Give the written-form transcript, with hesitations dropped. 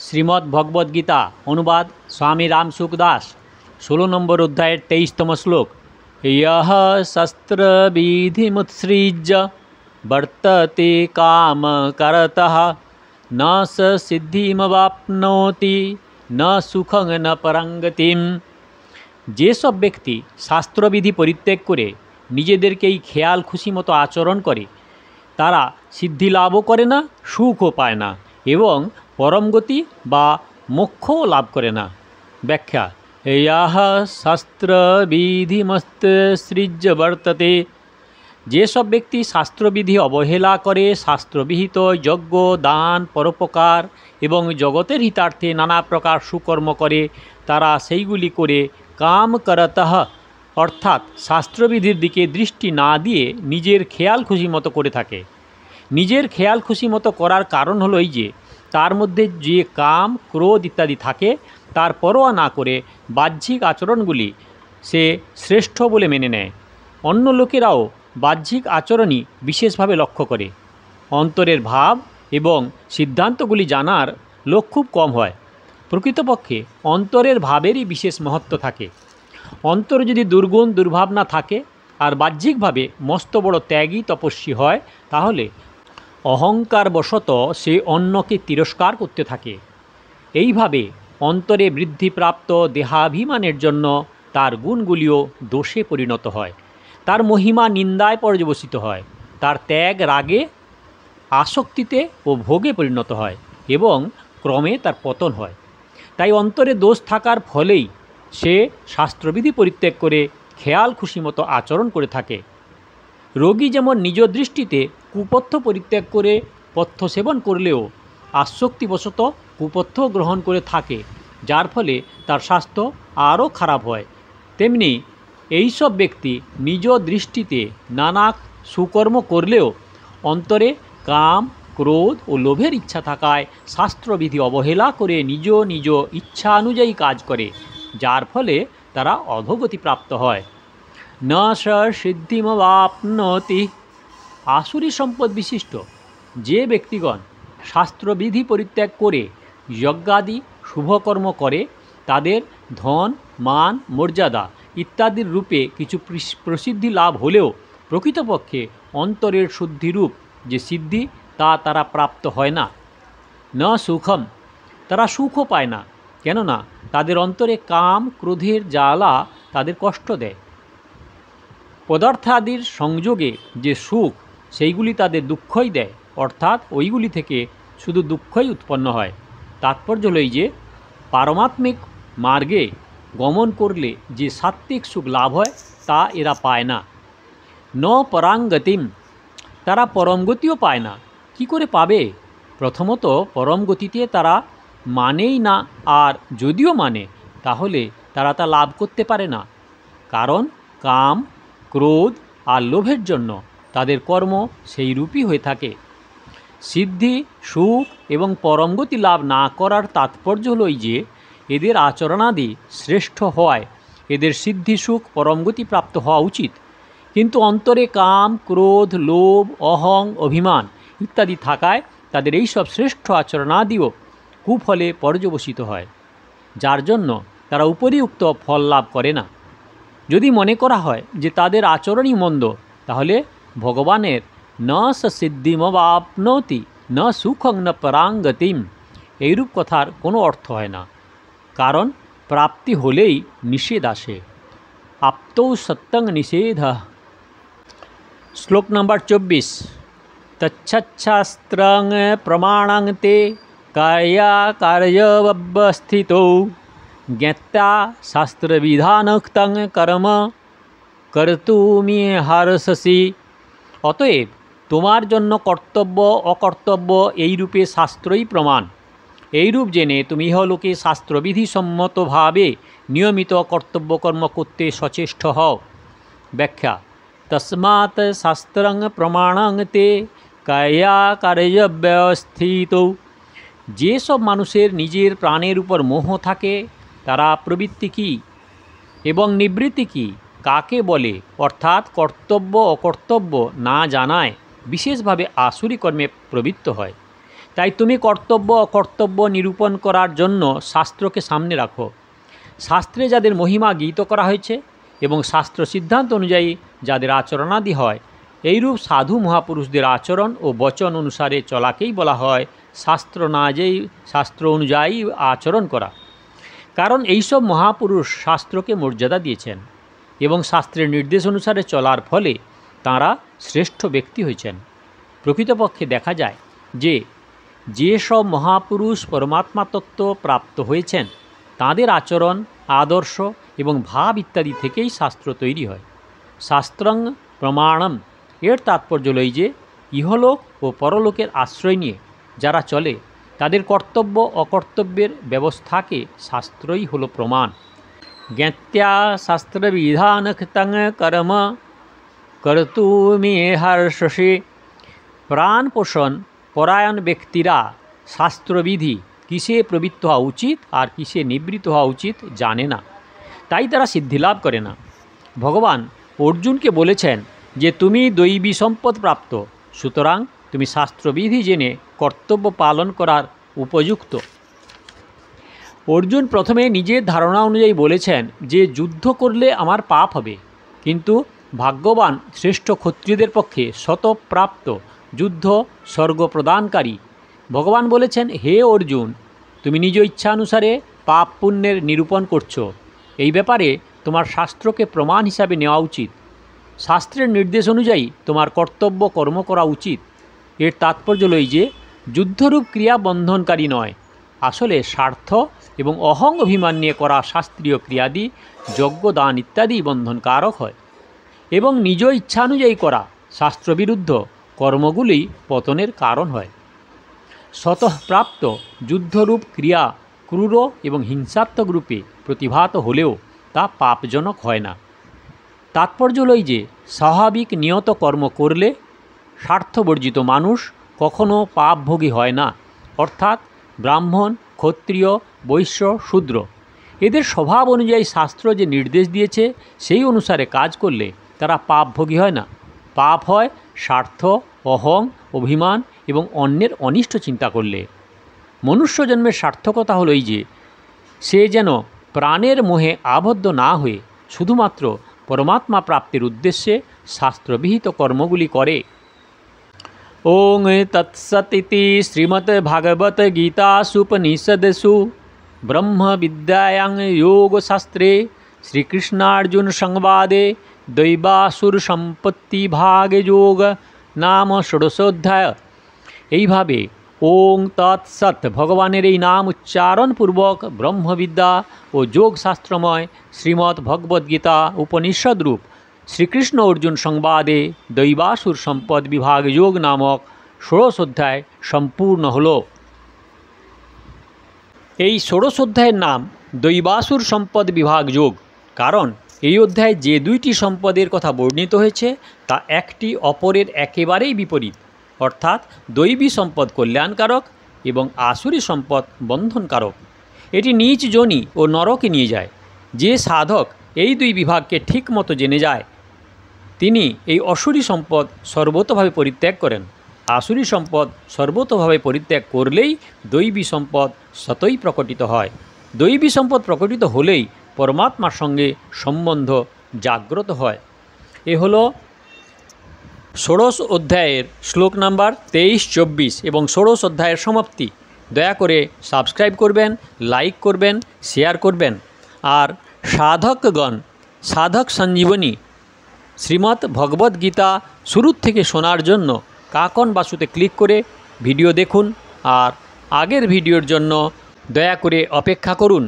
শ্রীমদ্ ভগবদ্গীতা অনুবাদ স্বামী রামসুখদাস 16 নম্বর অধ্যায়ের 23তম শ্লোক। ইয়ঃ শস্ত্রবিধিমুৎসৃজ্য বর্ততে কাম করতঃ ন স সিদ্ধিমবাপ্নোতি ন সুখং ন পরঙ্গতিম। যেসব ব্যক্তি শাস্ত্রবিধি পরিত্যাগ করে নিজেদেরকেই খেয়াল খুশি মতো আচরণ করে তারা সিদ্ধি লাভও করে না, সুখও পায় না এবং পরমগতি বা মোক্ষও লাভ করে না। ব্যাখ্যা: ইয়ঃ শাস্ত্রবিধিমুৎসৃজ্য বর্ততে, যেসব ব্যক্তি শাস্ত্রবিধি অবহেলা করে শাস্ত্রবিহিত যজ্ঞ, দান, পরোপকার এবং জগতের হিতার্থে নানা প্রকার সুকর্ম করে তারা সেইগুলি করে কাম করতঃ অর্থাৎ শাস্ত্রবিধির দিকে দৃষ্টি না দিয়ে নিজের খেয়াল খুশি মতো করে থাকে। নিজের খেয়াল খুশি মতো করার কারণ হলো এই যে তার মধ্যে যে কাম, ক্রোধ ইত্যাদি থাকে তার পরোয়া না করে বাহ্যিক আচরণগুলি সে শ্রেষ্ঠ বলে মেনে নেয়। অন্য লোকেরাও বাহ্যিক আচরণই বিশেষভাবে লক্ষ্য করে। অন্তরের ভাব এবং সিদ্ধান্তগুলি জানার লোক খুব কম হয়। প্রকৃতপক্ষে অন্তরের ভাবেরই বিশেষ মহত্ব থাকে। অন্তরে যদি দুর্গুণ দুর্ভাবনা থাকে আর বাহ্যিকভাবে মস্ত বড় ত্যাগী তপস্বী হয় তাহলে অহংকারবশত সে অন্যকে তিরস্কার করতে থাকে। এইভাবে অন্তরে বৃদ্ধিপ্রাপ্ত দেহাভিমানের জন্য তার গুণগুলিও দোষে পরিণত হয়, তার মহিমা নিন্দায় পর্যবসিত হয়, তার ত্যাগ রাগে, আসক্তিতে ও ভোগে পরিণত হয় এবং ক্রমে তার পতন হয়। তাই অন্তরে দোষ থাকার ফলেই সে শাস্ত্রবিধি পরিত্যাগ করে খেয়াল খুশি মতো আচরণ করে থাকে। রোগী যেমন নিজ দৃষ্টিতে কুপথ্য পরিত্যাগ করে পথ্য সেবন করলেও আসক্তিবশত কুপথ্য গ্রহণ করে থাকে, যার ফলে তার স্বাস্থ্য আরও খারাপ হয়, তেমনি এইসব ব্যক্তি নিজ দৃষ্টিতে নানা সুকর্ম করলেও অন্তরে কাম, ক্রোধ ও লোভের ইচ্ছা থাকায় শাস্ত্রবিধি অবহেলা করে নিজ নিজ ইচ্ছা অনুযায়ী কাজ করে, যার ফলে তারা অধোগতি প্রাপ্ত হয়। ন স সিদ্ধিমবাপ্নোতি। আসুরি সম্পদ বিশিষ্ট যে ব্যক্তিগণ শাস্ত্রবিধি পরিত্যাগ করে যজ্ঞাদি শুভকর্ম করে তাদের ধন, মান, মর্যাদা ইত্যাদির রূপে কিছু প্রসিদ্ধি লাভ হলেও প্রকৃতপক্ষে অন্তরের শুদ্ধিরূপ যে সিদ্ধি তা তারা প্রাপ্ত হয় না। ন সুখম, তারা সুখও পায় না, কেননা তাদের অন্তরে কাম, ক্রোধের জ্বালা তাদের কষ্ট দেয়। পদার্থাদির সংযোগে যে সুখ সেইগুলি তাদের দুঃখই দেয়, অর্থাৎ ওইগুলি থেকে শুধু দুঃখই উৎপন্ন হয়। তাৎপর্য হল এই যে পারমাত্মিক মার্গে গমন করলে যে সাত্ত্বিক সুখ লাভ হয় তা এরা পায় না। ন পরাঙ্গতিম, তারা পরমগতিও পায় না। কি করে পাবে? প্রথমত পরমগতিতে তারা মানেই না, আর যদিও মানে তাহলে তারা তা লাভ করতে পারে না, কারণ কাম, ক্রোধ আর লোভের জন্য তাদের কর্ম সেই রূপই হয়ে থাকে। সিদ্ধি, সুখ এবং পরমগতি লাভ না করার তাৎপর্য হল এই যে এদের আচরণাদি শ্রেষ্ঠ হওয়ায় এদের সিদ্ধি, সুখ, পরমগতি প্রাপ্ত হওয়া উচিত, কিন্তু অন্তরে কাম, ক্রোধ, লোভ, অহং, অভিমান ইত্যাদি থাকায় তাদের এইসব শ্রেষ্ঠ আচরণাদিও কুফলে পর্যবসিত হয়, যার জন্য তারা উপরিউক্ত ফল লাভ করে না। যদি মনে করা হয় যে তাদের আচরণই মন্দ, তাহলে ভগবানের ন স সিদ্ধিমবাপ্নোতি ন সুখং ন পরাঙ্গতিম এইরূপ কথার কোনো অর্থ হয় না, কারণ প্রাপ্তি হলেই নিষেধ আসে। আপ্তৌ সত্যং নিষেধ। শ্লোক নম্বর 24। তচ্ছাস্ত্রং প্রমাণং তে কার্যব্যবস্থিতৌ জ্ঞাত্বা শাস্ত্রবিধানোক্তং কর্ম কর্তুমিহার্হসি। অতএব তোমার জন্য কর্তব্য অকর্তব্য এইরূপে শাস্ত্রই প্রমাণ। এইরূপ জেনে তুমি ইহলোকে শাস্ত্রবিধি সম্মতভাবে নিয়মিত কর্তব্যকর্ম করতে সচেষ্ট হও। ব্যাখ্যা: তস্মাৎ শাস্ত্রং প্রমাণং তে কার্যব্যবস্থিতৌ। যেসব মানুষের নিজের প্রাণের উপর মোহ থাকে তারা প্রবৃত্তি কী এবং নিবৃত্তি কী কাকে বলে, অর্থাৎ কর্তব্য অকর্তব্য না জানায় বিশেষভাবে আসুরি কর্মে প্রবৃত্ত হয়। তাই তুমি কর্তব্য অকর্তব্য নিরূপণ করার জন্য শাস্ত্রকে সামনে রাখো। শাস্ত্রে যাদের মহিমা গীত করা হয়েছে এবং শাস্ত্র সিদ্ধান্ত অনুযায়ী যাদের আচরণাদি হয়, এইরূপ সাধু মহাপুরুষদের আচরণ ও বচন অনুসারে চলাকেই বলা হয় শাস্ত্র অনুযায়ী আচরণ করা। কারণ এইসব মহাপুরুষ শাস্ত্রকে মর্যাদা দিয়েছেন এবং শাস্ত্রের নির্দেশ অনুসারে চলার ফলে তাঁরা শ্রেষ্ঠ ব্যক্তি হয়েছেন। প্রকৃতপক্ষে দেখা যায় যে সব মহাপুরুষ পরমাত্মা তত্ত্ব প্রাপ্ত হয়েছেন তাঁদের আচরণ, আদর্শ এবং ভাব ইত্যাদি থেকেই শাস্ত্র তৈরি হয়। শাস্ত্রং প্রমাণম এর তাৎপর্য হল যে ইহলোক ও পরলোকের আশ্রয় নিয়ে যারা চলে তাদের কর্তব্য অকর্তব্যের ব্যবস্থাকে শাস্ত্রই হলো প্রমাণ। জ্ঞাত্যা শাস্ত্রবিধানকৃতং কর্ম কর্তুমিহার্ষসে। প্রাণ পোষণ পরায়ণ ব্যক্তিরা শাস্ত্রবিধি কিসে প্রবৃত্ত হওয়া উচিত আর কিসে নিবৃত্ত হওয়া উচিত জানে না, তাই তারা সিদ্ধিলাভ করে না। ভগবান অর্জুনকে বলেছেন যে তুমি দৈবী সম্পদ প্রাপ্ত, সুতরাং তুমি শাস্ত্রবিধি জেনে কর্তব্য পালন করার উপযুক্ত। অর্জুন প্রথমে নিজের ধারণা অনুযায়ী বলেছেন যে যুদ্ধ করলে আমার পাপ হবে, কিন্তু ভাগ্যবান শ্রেষ্ঠ ক্ষত্রিয়দের পক্ষে শতপ্রাপ্ত যুদ্ধ স্বর্গ প্রদানকারী। ভগবান বলেছেন, হে অর্জুন, তুমি নিজ ইচ্ছানুসারে পাপ পুণ্যের নিরূপণ করছো। এই ব্যাপারে তোমার শাস্ত্রকে প্রমাণ হিসাবে নেওয়া উচিত। শাস্ত্রের নির্দেশ অনুযায়ী তোমার কর্তব্য কর্ম করা উচিত। এর তাৎপর্য লই যে যুদ্ধরূপ ক্রিয়া বন্ধনকারী নয়, আসলে স্বার্থ এবং অহং অভিমান নিয়ে করা শাস্ত্রীয় ক্রিয়াদি যজ্ঞ দান ইত্যাদি বন্ধনকারক হয় এবং নিজ ইচ্ছানুযায়ী করা শাস্ত্রবিরুদ্ধ কর্মগুলি পতনের কারণ হয়। স্বতঃপ্রাপ্ত যুদ্ধরূপ ক্রিয়া ক্রূর এবং হিংসাত্মক রূপে প্রতিভাত হলেও তা পাপজনক হয় না। তাৎপর্য লই যে স্বাভাবিক নিয়ত কর্ম করলে স্বার্থবর্জিত মানুষ কখনো পাপভোগী হয় না, অর্থাৎ ব্রাহ্মণ, ক্ষত্রিয়, বৈশ্য, শূদ্র এদের স্বভাব অনুযায়ী শাস্ত্র যে নির্দেশ দিয়েছে সেই অনুসারে কাজ করলে তারা পাপভোগী হয় না। পাপ হয় স্বার্থ, অহং, অভিমান এবং অন্যের অনিষ্ট চিন্তা করলে। মনুষ্য জন্মের সার্থকতা হলো এই যে সে যেন প্রাণের মোহে আবদ্ধ না হয়ে শুধুমাত্র পরমাত্মা প্রাপ্তির উদ্দেশ্যে শাস্ত্রবিহিত কর্মগুলি করে। ওং তৎসতিতি শ্রীমদ্ভাগবত গীতাসুপনিষদসু ব্রহ্মবিদ্যায়াং যোগশাস্ত্রে শ্রীকৃষ্ণার্জুন সংবাদে দৈবাসুর সম্পত্তি ভাগে যোগ নাম ষোড়শোধ্যায়। এইভাবে ওং তৎসৎ ভগবানের এই নাম উচ্চারণপূর্বক ব্রহ্মবিদ্যা ও যোগশাস্ত্রময় শ্রীমদ্ ভগবদ্গীতা উপনিষদরূপ শ্রীকৃষ্ণ অর্জুন সংবাদে দৈবাসুর সম্পদ বিভাগ যোগ নামক ষোড়শ অধ্যায় সম্পূর্ণ হল। এই ষোড়শ অধ্যায়ের নাম দৈবাসুর সম্পদ বিভাগ যোগ, কারণ এই অধ্যায়ে যে দুইটি সম্পদের কথা বর্ণিত হয়েছে তা একটি অপরের একেবারেই বিপরীত, অর্থাৎ দৈবী সম্পদ কল্যাণকারক এবং আসুরী সম্পদ বন্ধনকারক। এটি নীচ যোনি ও নরকে নিয়ে যায়। যে সাধক এই দুই বিভাগকে ঠিক মতো জেনে যায় তিনি এই অসুরী সম্পদ সর্বতোভাবে পরিত্যাগ করেন। আসুরী সম্পদ সর্বতোভাবে পরিত্যাগ করলেই দৈবী সম্পদ সতই প্রকটিত হয়। দৈবী সম্পদ প্রকটিত হলেই পরমাত্মার সঙ্গে সম্বন্ধ জাগ্রত হয়। এ হলো ষোড়শ অধ্যায়ের শ্লোক নাম্বার 23-24 এবং ষোড়শ অধ্যায়ের সমাপ্তি। দয়া করে সাবস্ক্রাইব করবেন, লাইক করবেন, শেয়ার করবেন। আর সাধকগণ সাধক সঞ্জীবনী শ্রীমদ্ ভগবদ্গীতা শুরু থেকে শোনার জন্য কাকন বাসুতে ক্লিক করে ভিডিও দেখুন আর আগের ভিডিওর জন্য দয়া করে অপেক্ষা করুন।